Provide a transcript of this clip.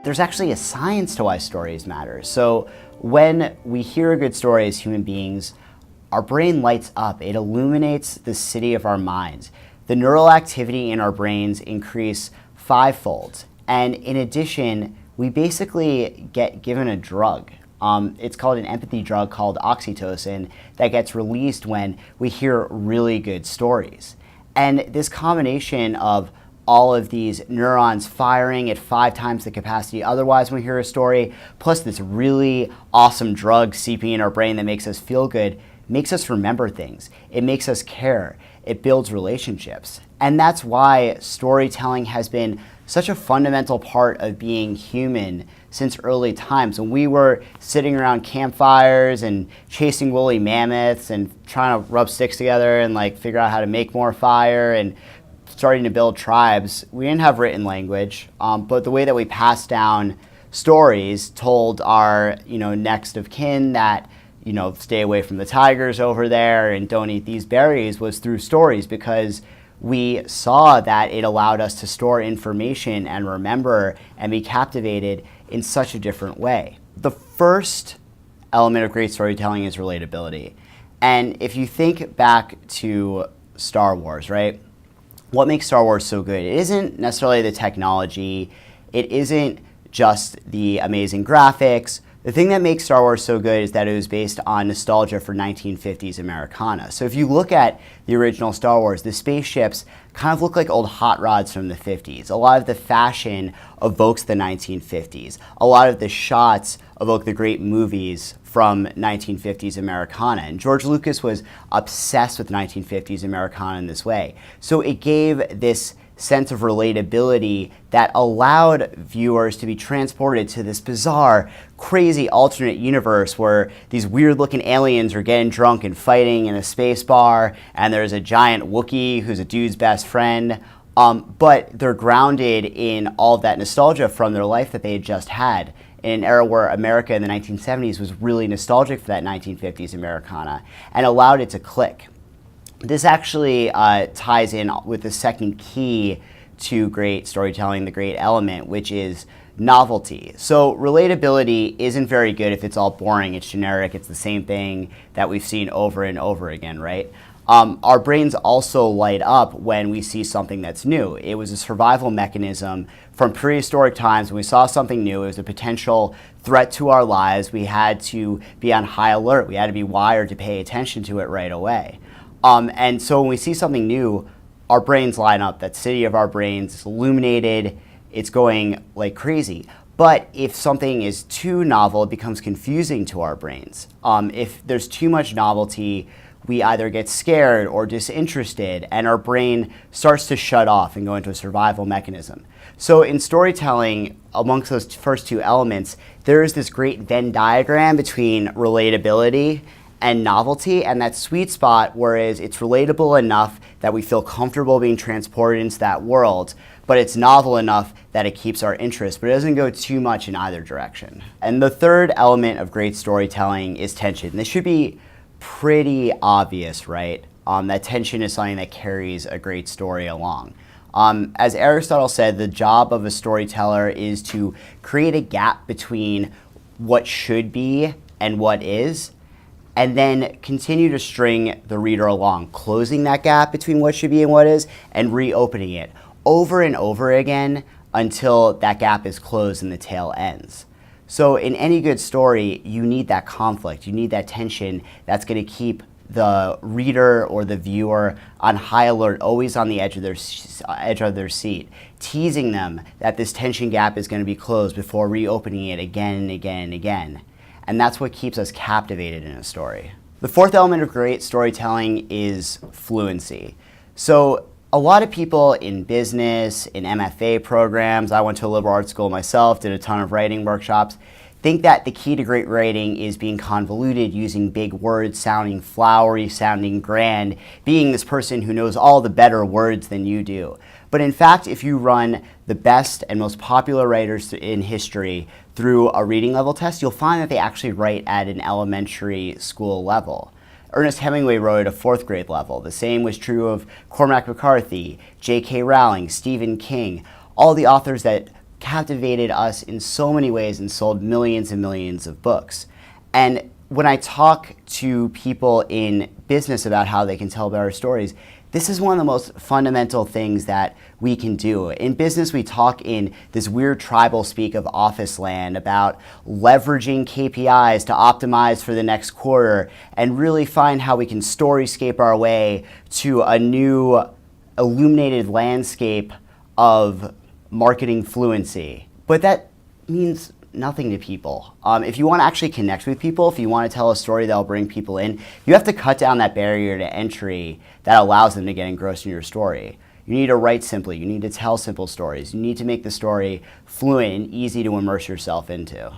There's actually a science to why stories matter. So when we hear a good story as human beings, our brain lights up. It illuminates the city of our minds. The neural activity in our brains increase fivefold. And in addition, we basically get given a drug. It's called an empathy drug called oxytocin that gets released when we hear really good stories. And this combination of all of these neurons firing at 5 times the capacity otherwise when we hear a story, plus this really awesome drug seeping in our brain that makes us feel good, makes us remember things. It makes us care. It builds relationships. And that's why storytelling has been such a fundamental part of being human since early times. When we were sitting around campfires and chasing woolly mammoths and trying to rub sticks together and figure out how to make more fire and starting to build tribes, we didn't have written language, but the way that we passed down stories told our next of kin that stay away from the tigers over there and don't eat these berries was through stories, because we saw that it allowed us to store information and remember and be captivated in such a different way. The first element of great storytelling is relatability. And if you think back to Star Wars, right? What makes Star Wars so good? It isn't necessarily the technology. It isn't just the amazing graphics. The thing that makes Star Wars so good is that it was based on nostalgia for 1950s Americana. So if you look at the original Star Wars, the spaceships kind of look like old hot rods from the 50s. A lot of the fashion evokes the 1950s. A lot of the shots evoke the great movies from 1950s Americana. And George Lucas was obsessed with 1950s Americana in this way. So it gave this sense of relatability that allowed viewers to be transported to this bizarre, crazy alternate universe where these weird-looking aliens are getting drunk and fighting in a space bar, and there's a giant Wookiee who's a dude's best friend. But they're grounded in all of that nostalgia from their life that they had just had, in an era where America in the 1970s was really nostalgic for that 1950s Americana and allowed it to click. This actually ties in with the second key to great storytelling, the great element, which is novelty. So relatability isn't very good if it's all boring, it's generic, it's the same thing that we've seen over and over again, right? Our brains also light up when we see something that's new. It was a survival mechanism from prehistoric times. When we saw something new, it was a potential threat to our lives. We had to be on high alert. We had to be wired to pay attention to it right away. And so when we see something new, our brains line up. That city of our brains is illuminated. It's going like crazy. But if something is too novel, it becomes confusing to our brains. If there's too much novelty, we either get scared or disinterested, and our brain starts to shut off and go into a survival mechanism. So in storytelling, amongst those first two elements, there is this great Venn diagram between relatability and novelty, and that sweet spot whereas it's relatable enough that we feel comfortable being transported into that world, but it's novel enough that it keeps our interest, but it doesn't go too much in either direction. And the third element of great storytelling is tension. This should be pretty obvious, right? That tension is something that carries a great story along. As Aristotle said, the job of a storyteller is to create a gap between what should be and what is, and then continue to string the reader along, closing that gap between what should be and what is, and reopening it over and over again until that gap is closed and the tale ends. So in any good story, you need that conflict, you need that tension that's going to keep the reader or the viewer on high alert, always on the edge of their seat, teasing them that this tension gap is going to be closed before reopening it again and again and again. And that's what keeps us captivated in a story. The fourth element of great storytelling is fluency. So a lot of people in business, in MFA programs, I went to a liberal arts school myself, did a ton of writing workshops, think that the key to great writing is being convoluted, using big words, sounding flowery, sounding grand, being this person who knows all the better words than you do. But in fact, if you run the best and most popular writers in history through a reading level test, you'll find that they actually write at an elementary school level. Ernest Hemingway wrote at a 4th grade level. The same was true of Cormac McCarthy, J.K. Rowling, Stephen King, all the authors that captivated us in so many ways and sold millions and millions of books. And when I talk to people in business about how they can tell better stories, this is one of the most fundamental things that we can do. In business, we talk in this weird tribal speak of office land about leveraging KPIs to optimize for the next quarter and really find how we can storyscape our way to a new illuminated landscape of marketing fluency. But that means nothing to people. If you want to actually connect with people, if you want to tell a story that'll bring people in, you have to cut down that barrier to entry that allows them to get engrossed in your story. You need to write simply. You need to tell simple stories. You need to make the story fluent and easy to immerse yourself into.